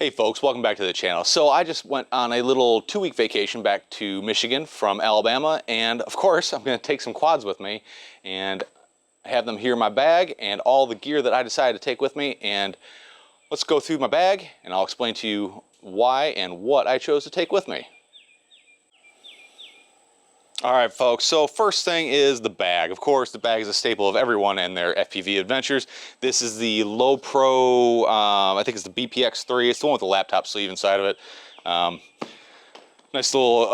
Hey folks, welcome back to the channel. So I just went on a little 2-week vacation back to Michigan from Alabama, and of course I'm going to take some quads with me, and I have them here in my bag and all the gear that I decided to take with me. And let's go through my bag and I'll explain to you why and what I chose to take with me. Alright folks, so first thing is the bag. Of course, the bag is a staple of everyone and their FPV adventures. This is the Low Pro, I think it's the BPX3. It's the one with the laptop sleeve inside of it. Nice little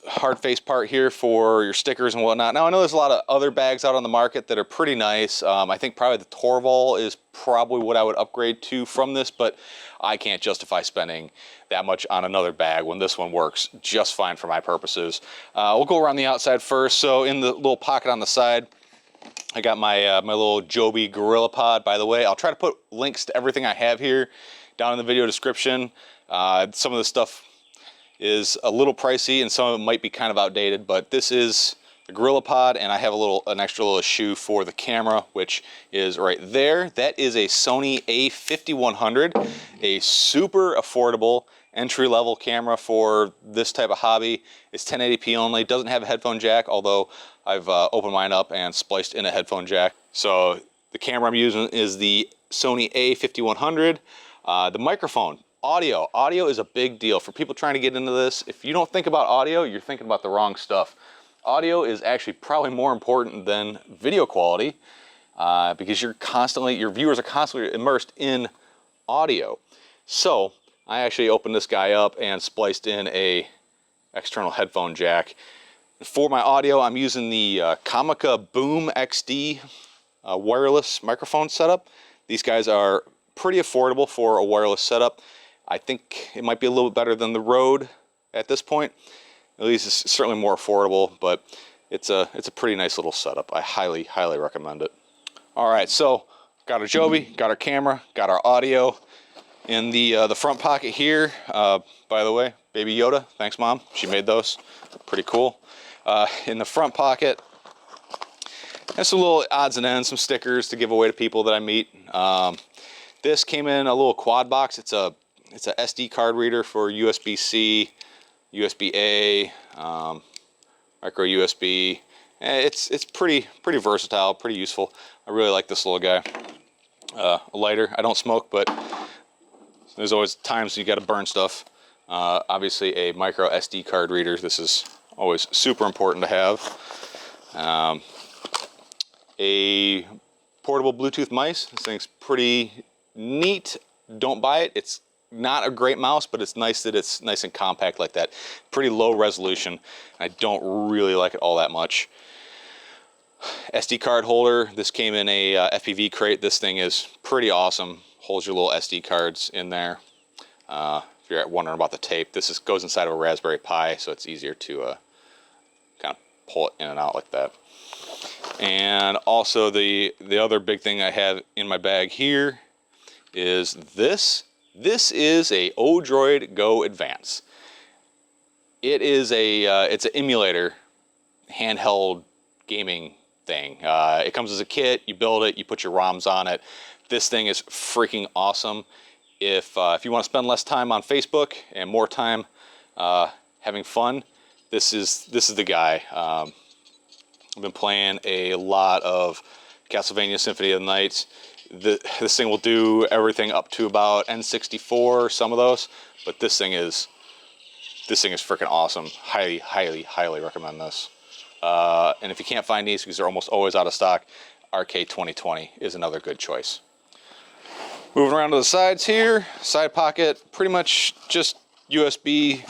hard face part here for your stickers and whatnot. Now I know there's a lot of other bags out on the market that are pretty nice. I think probably the Torval is probably what I would upgrade to from this, but I can't justify spending that much on another bag when this one works just fine for my purposes. We'll go around the outside first. So in the little pocket on the side, I got my my little Joby Gorilla Pod. By the way, I'll try to put links to everything I have here down in the video description. Some of the stuff is a little pricey and some of it might be kind of outdated, but this is the Gorilla Pod, and I have an extra little shoe for the camera, which is right there. That is a Sony A5100, a super affordable entry-level camera for this type of hobby. It's 1080p only, doesn't have a headphone jack, although I've opened mine up and spliced in a headphone jack. So the camera I'm using is the Sony A5100. The microphone. Audio is a big deal for people trying to get into this. If you don't think about audio, you're thinking about the wrong stuff. Audio is actually probably more important than video quality because your viewers are constantly immersed in audio. So I actually opened this guy up and spliced in a external headphone jack. For my audio, I'm using the Comica Boom XD wireless microphone setup. These guys are pretty affordable for a wireless setup. I think it might be a little bit better than the Rode at this point. At least it's certainly more affordable, but it's a pretty nice little setup. I highly recommend it. All right, so got our Joby, got our camera, got our audio in the front pocket here. By the way, Baby Yoda, thanks Mom. She made those, pretty cool. In the front pocket, there's some little odds and ends, some stickers to give away to people that I meet. This came in a little quad box. It's a SD card reader for USB-C, USB-A, micro USB. It's pretty versatile, pretty useful. I really like this little guy. A lighter. I don't smoke, but there's always times you got to burn stuff. Obviously, a micro SD card reader. This is always super important to have. A portable Bluetooth mice. This thing's pretty neat. Don't buy it. It's not a great mouse, but it's nice that it's nice and compact like that. Pretty low resolution. I don't really like it all that much. SD card holder. This came in a FPV crate. This thing is pretty awesome. Holds your little SD cards in there. If you're wondering about the tape, this goes inside of a Raspberry Pi, so it's easier to kind of pull it in and out like that. And also the other big thing I have in my bag here is this. This is a Odroid Go Advance. It is it's an emulator handheld gaming thing. It comes as a kit. You build it. You put your ROMs on it. This thing is freaking awesome. If you want to spend less time on Facebook and more time having fun, this is the guy. I've been playing a lot of Castlevania Symphony of the Night. This thing will do everything up to about N64, some of those, but this thing is freaking awesome. Highly recommend this. And if you can't find these, because they're almost always out of stock, RK2020 is another good choice. Moving around to the sides here, side pocket, pretty much just USB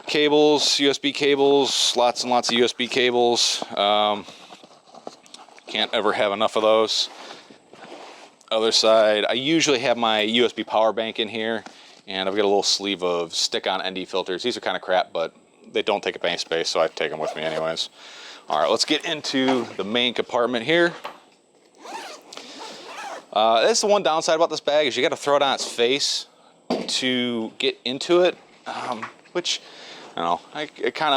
cables, lots and lots of USB cables. Can't ever have enough of those. Other side, I usually have my USB power bank in here, and I've got a little sleeve of stick-on ND filters. These are kind of crap, but they don't take up any space, so I take them with me anyways. All right, let's get into the main compartment here. That's the one downside about this bag is you got to throw it on its face to get into it, which I don't know, I kind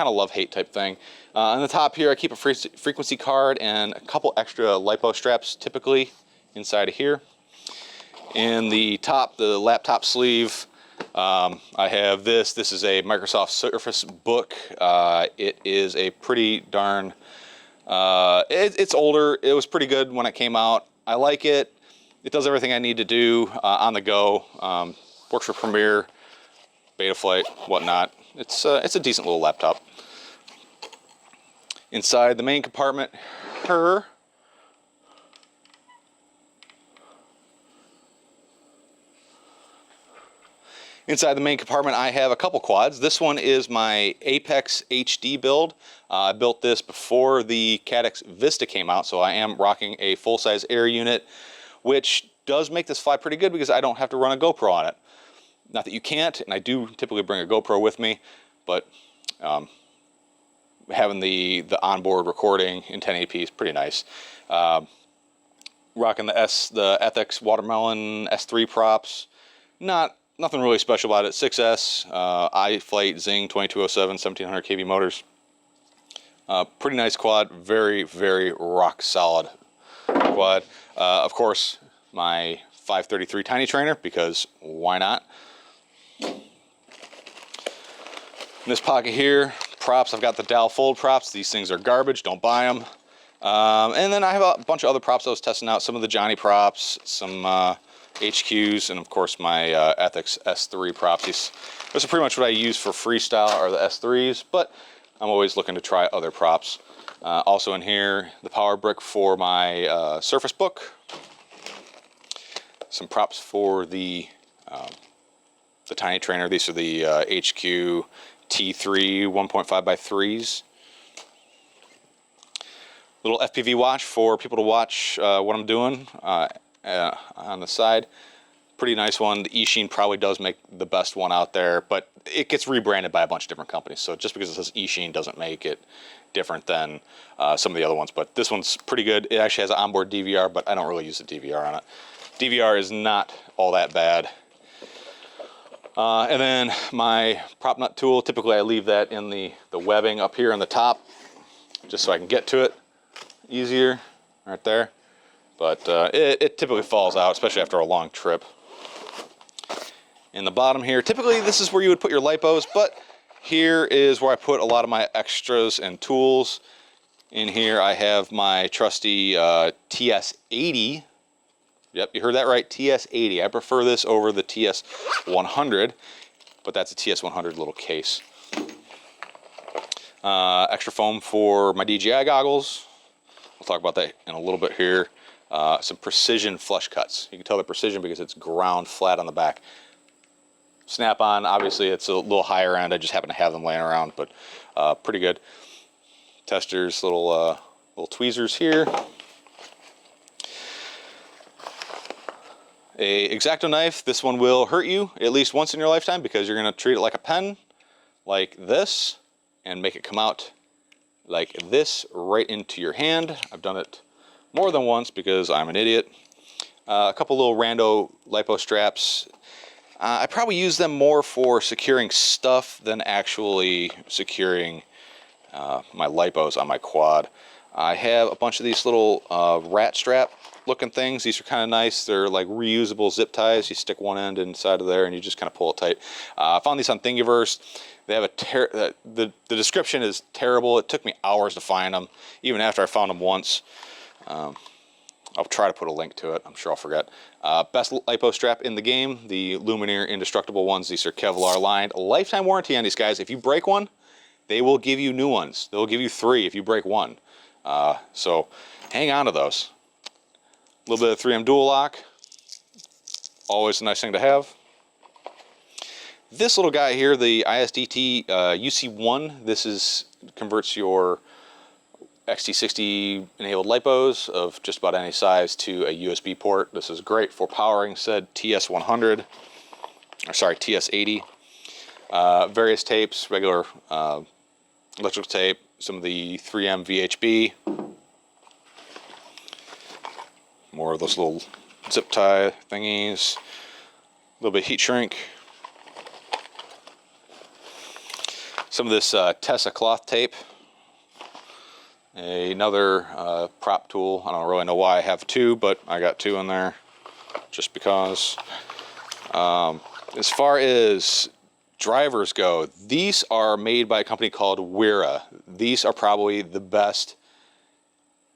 of love-hate type thing. On the top here, I keep a frequency card and a couple extra Lipos straps typically inside of here. In the top, the laptop sleeve, I have this. This is a Microsoft Surface Book. It is a pretty darn, it's older. It was pretty good when it came out. I like it. It does everything I need to do on the go. Works for Premiere, Betaflight, whatnot. It's a decent little laptop. Inside the main compartment, Inside the main compartment, I have a couple quads. This one is my Apex HD build. I built this before the Caddx Vista came out, so I am rocking a full-size air unit, which does make this fly pretty good because I don't have to run a GoPro on it. Not that you can't, and I do typically bring a GoPro with me, but having the onboard recording in 1080p is pretty nice. Rocking the Ethics Watermelon S3 props. Nothing really special about it. 6S, iFlight Zing 2207, 1700 kV motors. Pretty nice quad. Very, very rock solid quad. Of course, my 533 Tiny Trainer, because why not? In this pocket here, props. I've got the Dow Fold props. These things are garbage. Don't buy them. And then I have a bunch of other props I was testing out. Some of the Johnny props, some HQs, and of course my Ethics S3 props. Those are pretty much what I use for freestyle, are the S3s, but I'm always looking to try other props. Also in here, the power brick for my Surface Book. Some props for the Tiny Trainer. These are the HQ T3 1.5x3s. Little FPV watch for people to watch what I'm doing on the side. Pretty nice one. The Eachine probably does make the best one out there, but it gets rebranded by a bunch of different companies. So just because it says Eachine doesn't make it different than some of the other ones. But this one's pretty good. It actually has an onboard DVR, but I don't really use the DVR on it. DVR is not all that bad. And then my prop nut tool, typically I leave that in the webbing up here on the top, just so I can get to it easier, right there. But it typically falls out, especially after a long trip. In the bottom here, typically this is where you would put your lipos, but here is where I put a lot of my extras and tools. In here I have my trusty TS80. Yep, you heard that right, TS80. I prefer this over the TS100, but that's a TS100 little case. Extra foam for my Dji Goggles. We'll talk about that in a little bit here. Some precision flush cuts. You can tell the precision because it's ground flat on the back. Snap-on, obviously it's a little higher end. I just happen to have them laying around, but pretty good. Testers, little tweezers here. A X-Acto knife. This one will hurt you at least once in your lifetime because you're going to treat it like a pen, like this, and make it come out like this right into your hand. I've done it more than once because I'm an idiot. A couple little rando lipo straps. I probably use them more for securing stuff than actually securing my lipos on my quad. I have a bunch of these little rat strap looking things. These are kind of nice. They're like reusable zip ties. You stick one end inside of there and you just kind of pull it tight. I found these on Thingiverse. They have the description is terrible. It took me hours to find them, even after I found them once. I'll try to put a link to it. I'm sure I'll forget. Best lipo strap in the game, the Lumineer Indestructible ones. These are Kevlar lined. Lifetime warranty on these guys. If you break one, they will give you new ones. They'll give you 3 if you break one. So hang on to those. A little bit of 3M dual lock. Always a nice thing to have. This little guy here, the ISDT UC1, this converts your XT60 enabled lipos of just about any size to a USB port. This is great for powering said TS100, or sorry, TS80. Various tapes, regular electrical tape, some of the 3M VHB. More of those little zip tie thingies. A little bit of heat shrink. Some of this Tessa cloth tape. Another prop tool. I don't really know why I have 2, but I got 2 in there. just because. As far as drivers go, these are made by a company called Wera. These are probably the best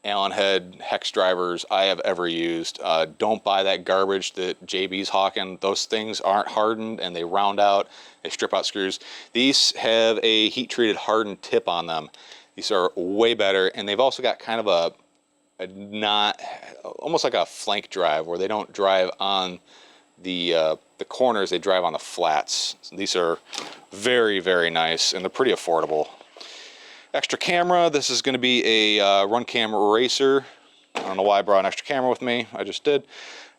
Allen head hex drivers I have ever used. Don't buy that garbage that JB's hawking. Those things aren't hardened and they round out, they strip out screws. These have a heat treated hardened tip on them. These are way better, and they've also got kind of a almost like a flank drive where they don't drive on the corners, they drive on the flats. So these are very, very nice, and they're pretty affordable. Extra camera, this is going to be a run cam eraser. I don't know why I brought an extra camera with me, I just did.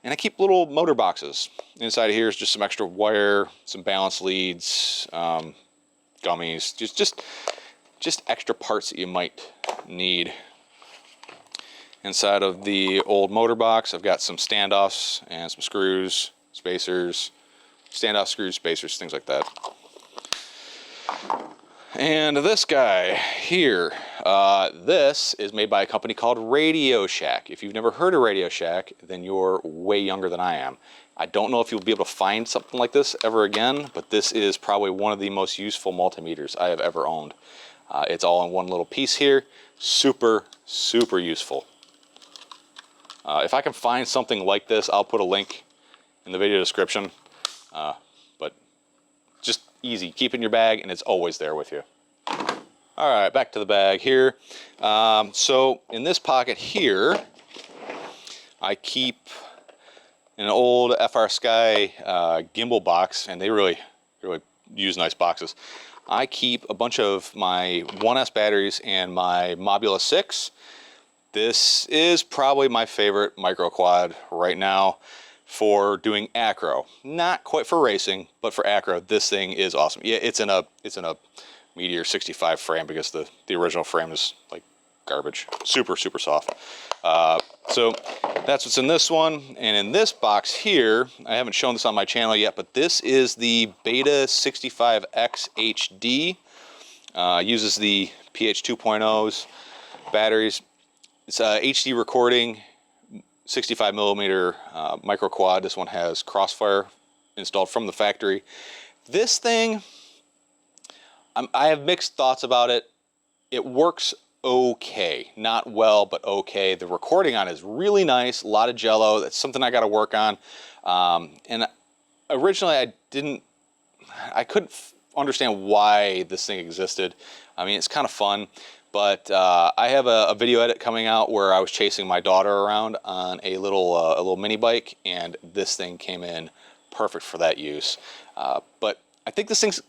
And I keep little motor boxes. Inside of here is just some extra wire, some balance leads, gummies, just extra parts that you might need. Inside of the old motor box, I've got some standoffs and some screws, spacers, standoff screws, spacers, things like that. And this guy here, this is made by a company called Radio Shack. If you've never heard of Radio Shack, then you're way younger than I am. I don't know if you'll be able to find something like this ever again, but this is probably one of the most useful multimeters I have ever owned. It's all in one little piece here. Super, super useful. If I can find something like this, I'll put a link in the video description. But just easy. Keep it in your bag, and it's always there with you. All right, back to the bag here. So in this pocket here, I keep an old FR Sky gimbal box, and they really use nice boxes. I keep a bunch of my 1S batteries and my Mobula 6. This is probably my favorite micro quad right now for doing acro. Not quite for racing, but for acro, this thing is awesome. Yeah, it's in a Meteor 65 frame because the original frame is like garbage. Super, super soft. So that's what's in this one. And in this box here, I haven't shown this on my channel yet, but this is the Beta 65X HD. Uses the PH 2.0's batteries. It's HD recording, 65 millimeter micro quad. This one has Crossfire installed from the factory. This thing, I have mixed thoughts about it. It works okay, not well, but okay. The recording on it is really nice, a lot of jello. That's something I got to work on. And originally I couldn't understand why this thing existed. I mean, it's kind of fun, but I have a video edit coming out where I was chasing my daughter around on a little mini bike, and this thing came in perfect for that use. But I think this thing's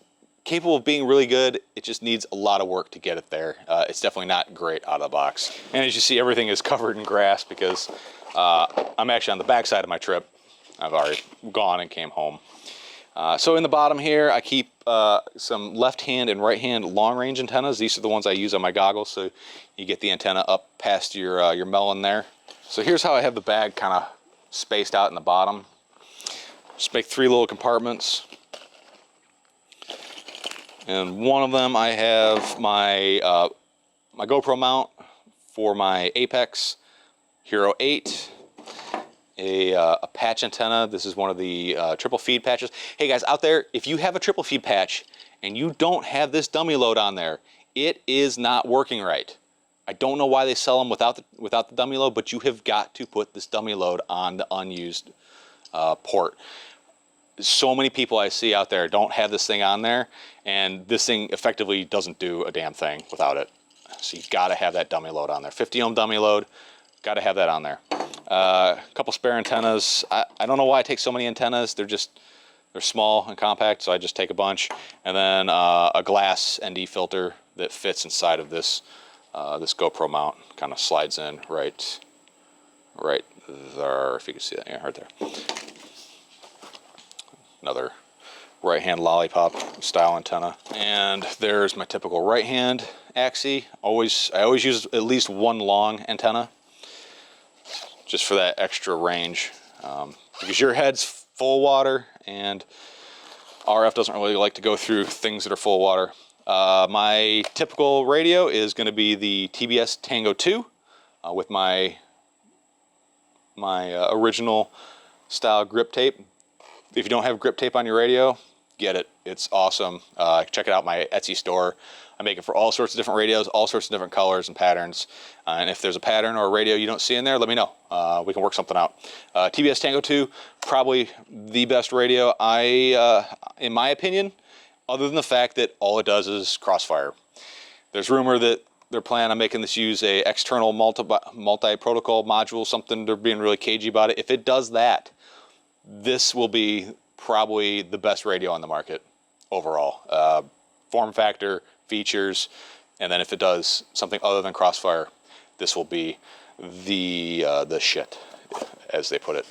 capable of being really good. It just needs a lot of work to get it there. It's definitely not great out of the box. And as you see, everything is covered in grass because I'm actually on the back side of my trip. I've already gone and came home. So in the bottom here, I keep some left hand and right hand long range antennas. These are the ones I use on my goggles, so you get the antenna up past your melon there. So here's how I have the bag kind of spaced out in the bottom. Just make 3 little compartments. And one of them I have my my GoPro mount for my Apex Hero 8, a patch antenna. This is one of the triple feed patches. Hey guys out there, if you have a triple feed patch and you don't have this dummy load on there, it is not working right. I don't know why they sell them without the dummy load, but you have got to put this dummy load on the unused port. So many people I see out there don't have this thing on there, and this thing effectively doesn't do a damn thing without it. So you gotta have that dummy load on there. 50 ohm dummy load, gotta have that on there. A couple spare antennas. I don't know why I take so many antennas. They're small and compact, so I just take a bunch. And then a glass ND filter that fits inside of this this GoPro mount. Kind of slides in right there, if you can see that, yeah, right there. Another right-hand lollipop style antenna. And there's my typical right-hand axis. I always use at least one long antenna, just for that extra range. Because your head's full water, and RF doesn't really like to go through things that are full of water. My typical radio is going to be the Tbs Tango 2 with my original style grip tape. If you don't have grip tape on your radio, get it. It's awesome. Check it out, my Etsy store. I make it for all sorts of different radios, all sorts of different colors and patterns. And if there's a pattern or a radio you don't see in there, let me know. We can work something out. Tbs Tango 2, probably the best radio, in my opinion, other than the fact that all it does is crossfire. There's rumor that they're planning on making this use a external multi-protocol module, something. They're being really cagey about it. If it does that, this will be probably the best radio on the market overall. Form factor, features, and then if it does something other than crossfire, this will be the shit, as they put it.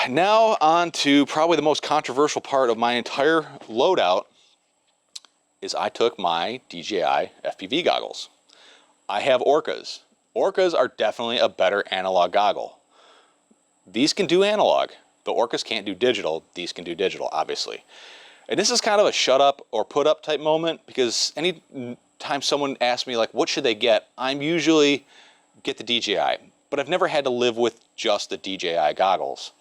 Now on to probably the most controversial part of my entire loadout is I took my DJI FPV goggles. I have Orcas. Orcas are definitely a better analog goggle. These can do analog. The Orcas can't do digital. These can do digital, obviously. And this is kind of a shut up or put up type moment, because any time someone asks me like, what should they get? I'm usually get the DJI, but I've never had to live with just the DJI goggles.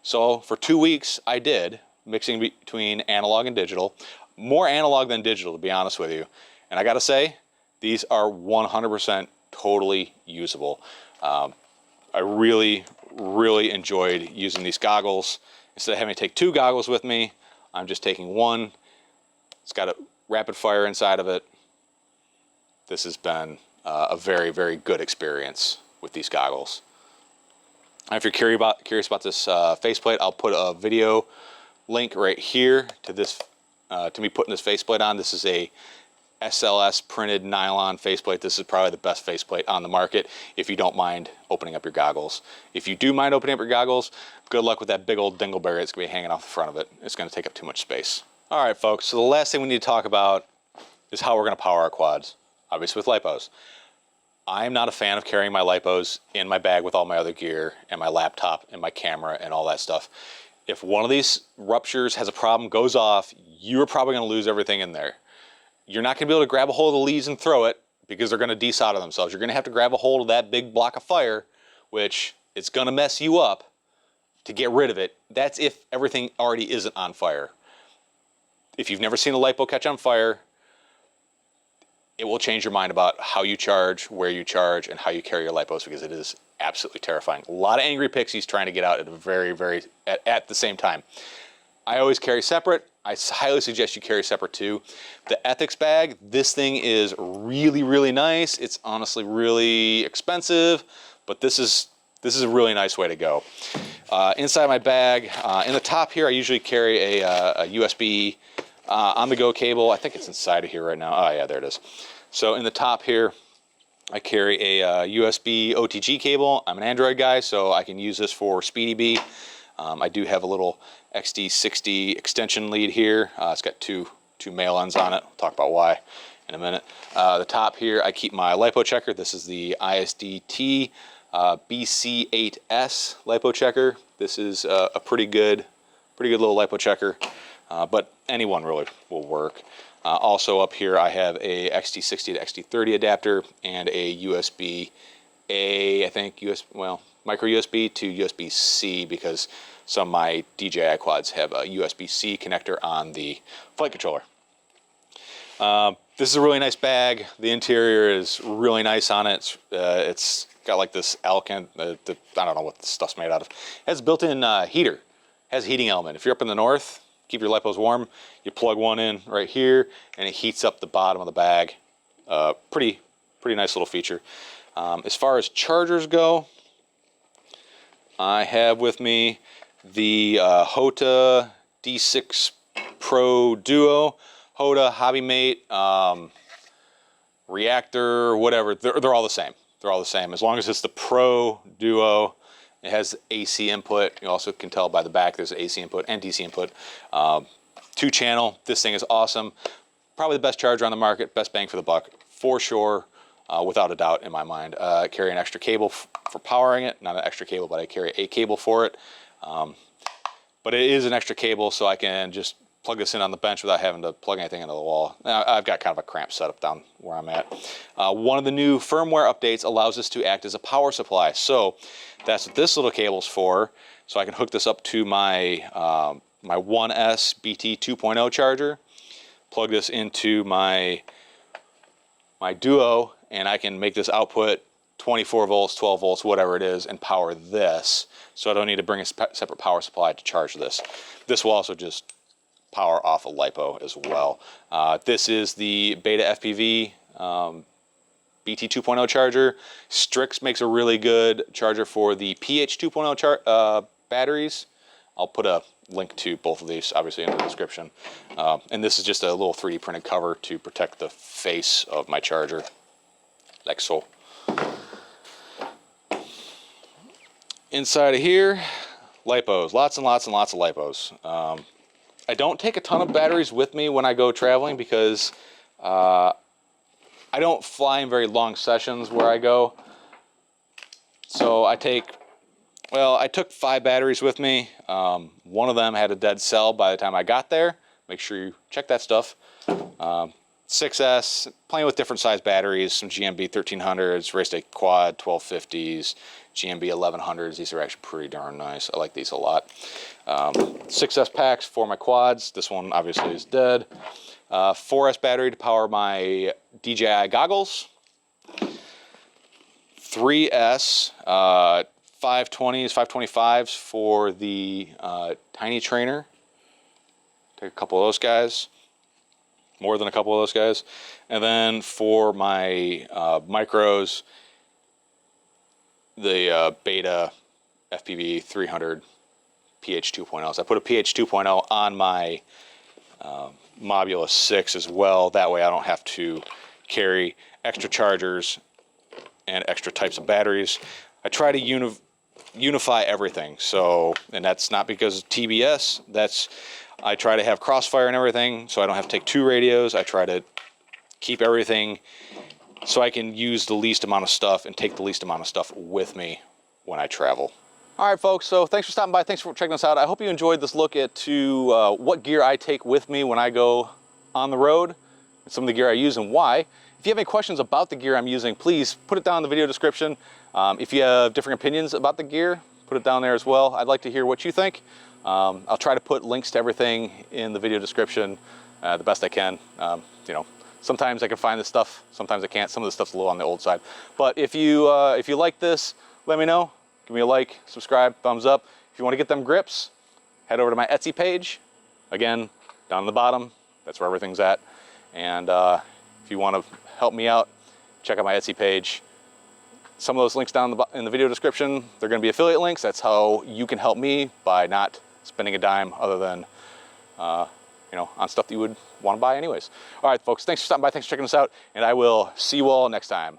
So for 2 weeks I did, mixing between analog and digital, more analog than digital, to be honest with you. And I gotta say, these are 100% totally usable. I really enjoyed using these goggles. Instead of having to take 2 goggles with me, I'm just taking one. It's got a rapid fire inside of it. This has been a very good experience with these goggles. And if you're curious about this faceplate, I'll put a video link right here to this, to me putting this faceplate on. This is a SLS printed nylon faceplate. This is probably the best faceplate on the market if you don't mind opening up your goggles. If you do mind opening up your goggles, good luck with that big old dingleberry that's going to be hanging off the front of it. It's going to take up too much space. All right, folks, so the last thing we need to talk about is how we're going to power our quads, obviously with Lipos. I'm not a fan of carrying my Lipos in my bag with all my other gear and my laptop and my camera and all that stuff. If one of these ruptures, has a problem, goes off, you're probably going to lose everything in there. You're not going to be able to grab a hold of the leads and throw it, because they're going to desolder themselves. You're going to have to grab a hold of that big block of fire, which it's going to mess you up to get rid of it. That's if everything already isn't on fire. If you've never seen a Lipo catch on fire, it will change your mind about how you charge, where you charge, and how you carry your Lipos, because it is absolutely terrifying. A lot of angry pixies trying to get out at the same time. I always carry separate. I highly suggest you carry separate too. The Ethics bag, this thing is really nice. It's honestly really expensive, but this is a really nice way to go. Inside my bag, in the top here, I usually carry a USB on-the-go cable. I think it's inside of here right now. Oh yeah, there it is. So in the top here, I carry a USB Otg cable. I'm an Android guy, so I can use this for SpeedyB. I do have a little XD60 extension lead here. It's got two male ends on it. I'll talk about why in a minute. The top here, I keep my Lipo checker. This is the ISDT BC8S Lipo checker. This is a pretty good little Lipo checker, but any one really will work. Also up here, I have a XD60 to XD30 adapter and a USB-A, I think, micro USB to USB-C, because some of my DJI quads have a USB-C connector on the flight controller. This is a really nice bag. The interior is really nice on it. It's got like this Alcan, I don't know what this stuff's made out of. It has a built-in heater. It has a heating element. If you're up in the north, keep your Lipos warm, you plug one in right here, and it heats up the bottom of the bag. Pretty nice little feature. As far as chargers go, I have with me the Hota D6 Pro Duo, Hota, HobbyMate, Reactor, whatever. They're all the same. They're all the same. As long as it's the Pro Duo, it has AC input. You also can tell by the back there's AC input and DC input. 2-channel. This thing is awesome. Probably the best charger on the market. Best bang for the buck, for sure. Without a doubt in my mind. I carry an extra cable for powering it. Not an extra cable, but I carry a cable for it. But it is an extra cable, so I can just plug this in on the bench without having to plug anything into the wall. Now, I've got kind of a cramped setup down where I'm at. One of the new firmware updates allows this to act as a power supply. So that's what this little cable's for. So I can hook this up to my, my 1S BT 2.0 charger, plug this into my Duo, and I can make this output 24 volts, 12 volts, whatever it is, and power this. So I don't need to bring a separate power supply to charge this. This will also just power off a LiPo as well. This is the Beta FPV BT 2.0 charger. Strix makes a really good charger for the PH 2.0 batteries. I'll put a link to both of these, obviously, in the description. And this is just a little 3D printed cover to protect the face of my charger, like so. Inside of here, LiPos, lots and lots and lots of LiPos. I don't take a ton of batteries with me when I go traveling because I don't fly in very long sessions where I go. So I took 5 batteries with me. One of them had a dead cell by the time I got there. Make sure you check that stuff. 6S, playing with different size batteries, some GMB 1300s, Race Day Quad 1250s, GMB 1100s. These are actually pretty darn nice. I like these a lot. 6S packs for my quads. This one obviously is dead. 4S battery to power my Dji Goggles. 3S 520s, 525s for the tiny trainer. Take a couple of those guys. More than a couple of those guys. And then for my micros, the Beta FPV 300 PH 2.0. So I put a PH 2.0 on my Mobula 6 as well. That way I don't have to carry extra chargers and extra types of batteries. I try to unify everything. So, and that's not because of TBS. I try to have crossfire and everything, so I don't have to take 2 radios. I try to keep everything so I can use the least amount of stuff and take the least amount of stuff with me when I travel. All right, folks, so thanks for stopping by. Thanks for checking us out. I hope you enjoyed this look at what gear I take with me when I go on the road, and some of the gear I use and why. If you have any questions about the gear I'm using, please put it down in the video description. If you have different opinions about the gear, put it down there as well. I'd like to hear what you think. I'll try to put links to everything in the video description the best I can. You know, sometimes I can find this stuff, sometimes I can't. Some of the stuff's a little on the old side. But if you like this, let me know. Give me a like, subscribe, thumbs up. If you want to get them grips, head over to my Etsy page. Again, down in the bottom, that's where everything's at. And if you want to help me out, check out my Etsy page. Some of those links down in the video description, they're going to be affiliate links. That's how you can help me by not spending a dime other than, you know, on stuff that you would want to buy anyways. All right, folks, thanks for stopping by. Thanks for checking us out. And I will see you all next time.